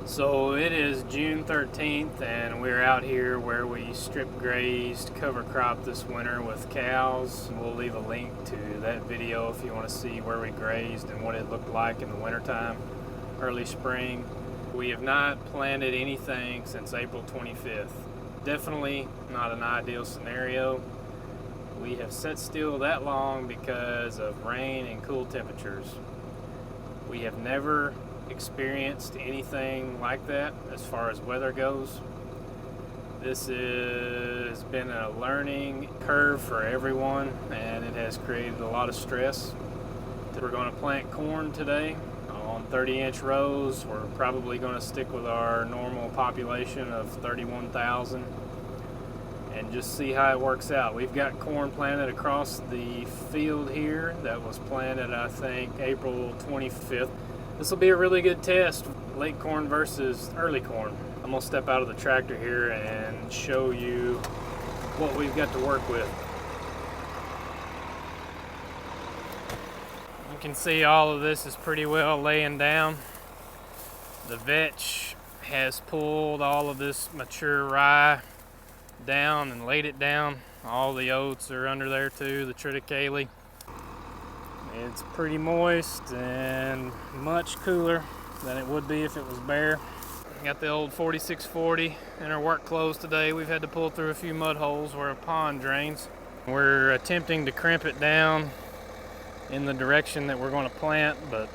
So it is June 13th and we're out here where we strip grazed cover crop this winter with cows. We'll leave a link to that video if you want to see where we grazed and what it looked like in the wintertime, early spring. We have not planted anything since April 25th. Definitely not an ideal scenario. We have sat still that long because of rain and cool temperatures. We have never experienced anything like that as far as weather goes. This has been a learning curve for everyone, and it has created a lot of stress. We're going to plant corn today on 30-inch rows. We're probably going to stick with our normal population of 31,000 and just see how it works out. We've got corn planted across the field here that was planted, I think, April 25th. This will be a really good test, late corn versus early corn. I'm gonna step out of the tractor here and show you what we've got to work with. You can see all of this is pretty well laying down. The vetch has pulled all of this mature rye down and laid it down. All the oats are under there too, the triticale. It's pretty moist and much cooler than it would be if it was bare. Got the old 4640 in our work clothes today. We've had to pull through a few mud holes where a pond drains. We're attempting to crimp it down in the direction that we're going to plant, but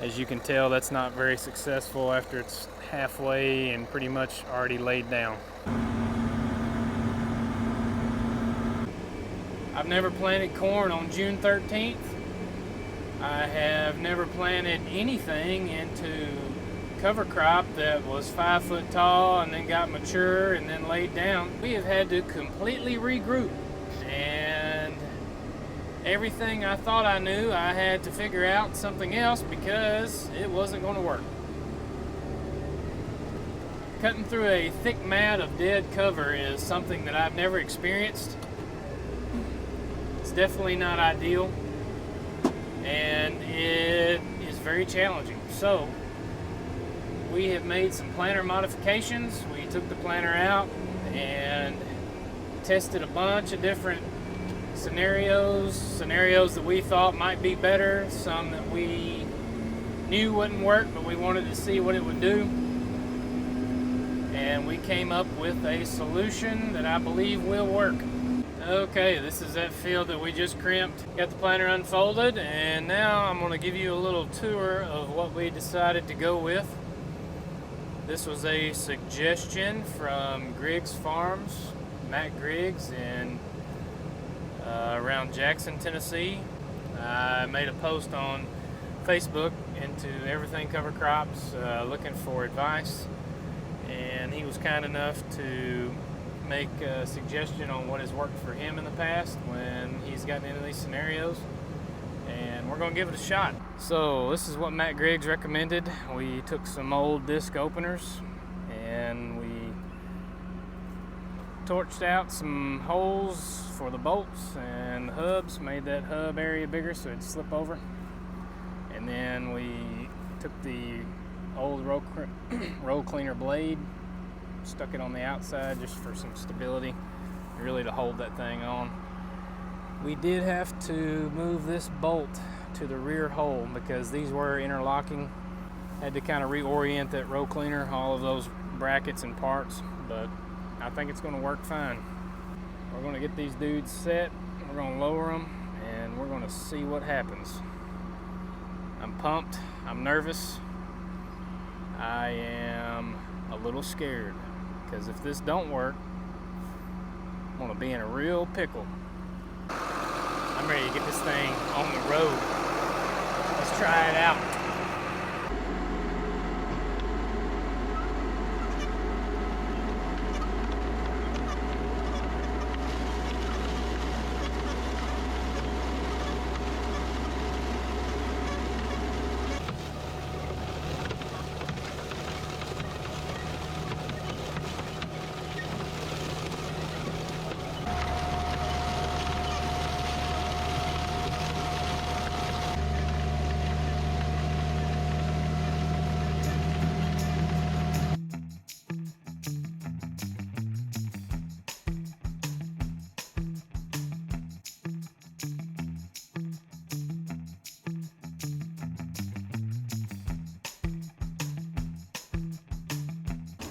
as you can tell, that's not very successful after it's halfway and pretty much already laid down. I've never planted corn on June 13th. I have never planted anything into cover crop that was 5 foot tall and then got mature and then laid down. We have had to completely regroup, and everything I thought I knew, I had to figure out something else because it wasn't going to work. Cutting through a thick mat of dead cover is something that I've never experienced. It's definitely not ideal, and it is very challenging. So we have made some planter modifications. We took the planter out and tested a bunch of different scenarios that we thought might be better, some that we knew wouldn't work, but we wanted to see what it would do. And we came up with a solution that I believe will work. Okay, this is that field that we just crimped. Got the planter unfolded, and now I'm going to give you a little tour of what we decided to go with. This was a suggestion from Griggs Farms, Matt Griggs, in around Jackson, Tennessee. I made a post on Facebook into Everything Cover Crops looking for advice, and he was kind enough to make a suggestion on what has worked for him in the past when he's gotten into these scenarios, and we're going to give it a shot. So this is what Matt Griggs recommended. We took some old disc openers and we torched out some holes for the bolts and the hubs, made that hub area bigger so it'd slip over, and then we took the old roll cleaner blade, stuck it on the outside just for some stability, really to hold that thing on. We did have to move this bolt to the rear hole because these were interlocking. Had to kind of reorient that roll cleaner, all of those brackets and parts, but I think it's going to work fine. We're going to get these dudes set, we're going to lower them, and we're going to see what happens. I'm pumped, I'm nervous, I am a little scared, because if this don't work, I'm going to be in a real pickle. I'm ready to get this thing on the road. Let's try it out.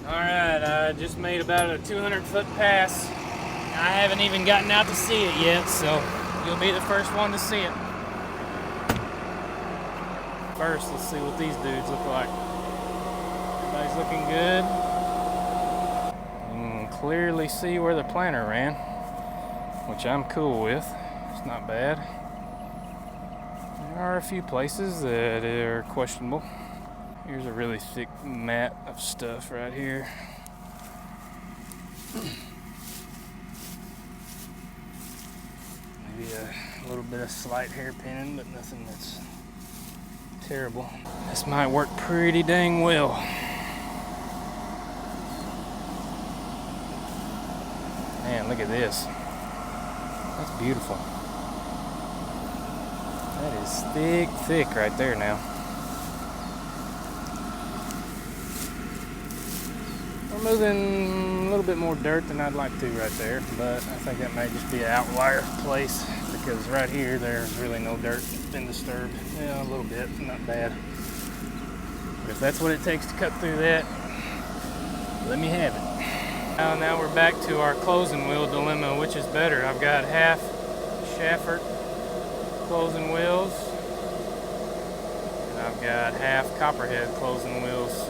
Alright, I just made about a 200-foot pass. I haven't even gotten out to see it yet, so you'll be the first one to see it. First, let's see what these dudes look like. Everybody's looking good. You can clearly see where the planter ran, which I'm cool with. It's not bad. There are a few places that are questionable. Here's a really thick mat of stuff right here. Maybe a little bit of slight hairpinning, but nothing that's terrible. This might work pretty dang well. Man, look at this. That's beautiful. That is thick right there now. We're moving a little bit more dirt than I'd like to right there, but I think that may just be an outlier place because right here there's really no dirt that's been disturbed. Yeah, a little bit, not bad. But if that's what it takes to cut through that, let me have it. Now we're back to our closing wheel dilemma, which is better. I've got half Schaffert closing wheels, and I've got half Copperhead closing wheels.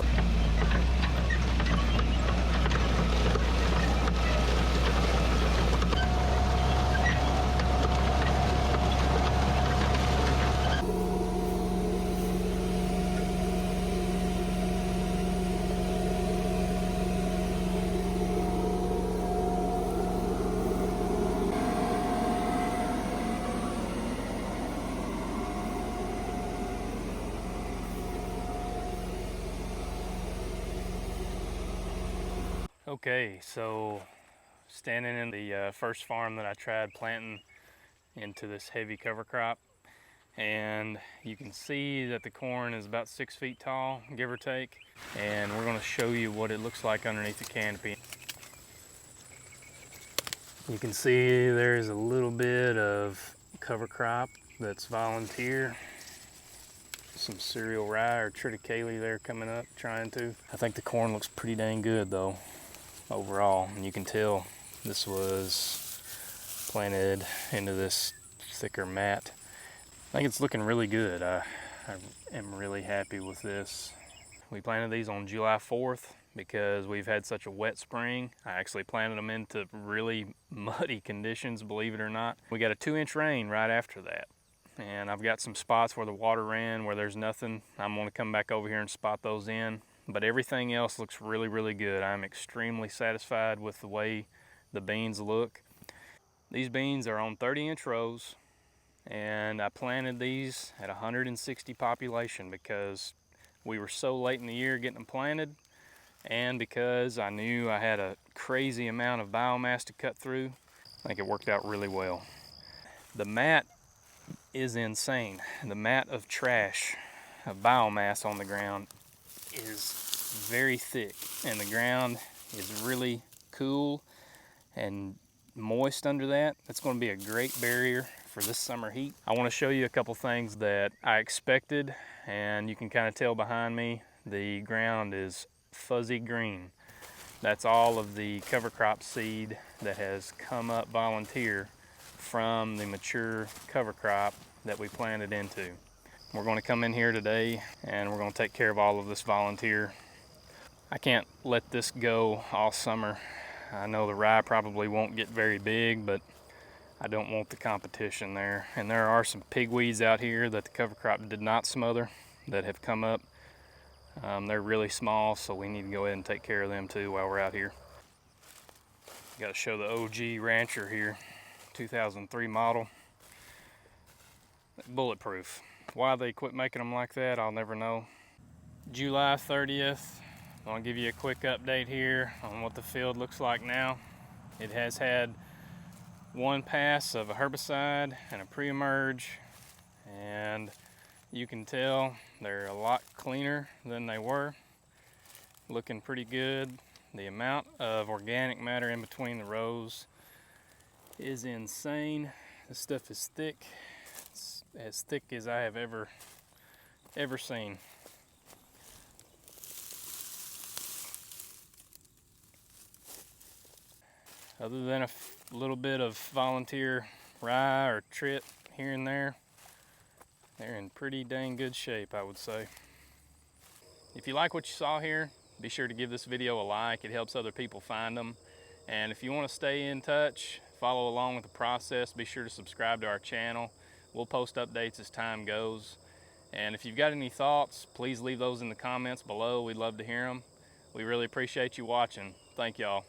Okay, so standing in the first farm that I tried planting into this heavy cover crop, and you can see that the corn is about 6 feet tall, give or take, and we're going to show you what it looks like underneath the canopy. You can see there's a little bit of cover crop that's volunteer. Some cereal rye or triticale there coming up, trying to. I think the corn looks pretty dang good though, overall, and you can tell this was planted into this thicker mat. I think it's looking really good. I am really happy with this. We planted these on July 4th because we've had such a wet spring. I actually planted them into really muddy conditions, believe it or not. We got a 2-inch rain right after that. And I've got some spots where the water ran, where there's nothing. I'm gonna come back over here and spot those in. But everything else looks really, really good. I'm extremely satisfied with the way the beans look. These beans are on 30-inch rows, and I planted these at 160 population because we were so late in the year getting them planted, and because I knew I had a crazy amount of biomass to cut through. I think it worked out really well. The mat is insane. The mat of trash, of biomass on the ground is very thick, and the ground is really cool and moist under that. That's going to be a great barrier for this summer heat. I want to show you a couple things that I expected, and you can kind of tell behind me the ground is fuzzy green. That's all of the cover crop seed that has come up volunteer from the mature cover crop that we planted into. We're going to come in here today and we're going to take care of all of this volunteer. I can't let this go all summer. I know the rye probably won't get very big, but I don't want the competition there. And there are some pigweeds out here that the cover crop did not smother that have come up. They're really small, so we need to go ahead and take care of them too while we're out here. Got to show the OG Rancher here, 2003 model. Bulletproof. Why they quit making them like that, I'll never know. July 30th, I want to give you a quick update here on what the field looks like now. It has had one pass of a herbicide and a pre-emerge, and you can tell they're a lot cleaner than they were. Looking pretty good. The amount of organic matter in between the rows is insane. This stuff is thick. It's as thick as I have ever seen. Other than a little bit of volunteer rye or trip here and there, they're in pretty dang good shape, I would say. If you like what you saw here, be sure to give this video a like. It helps other people find them. And if you want to stay in touch, follow along with the process, be sure to subscribe to our channel. We'll post updates as time goes. And if you've got any thoughts, please leave those in the comments below. We'd love to hear them. We really appreciate you watching. Thank y'all.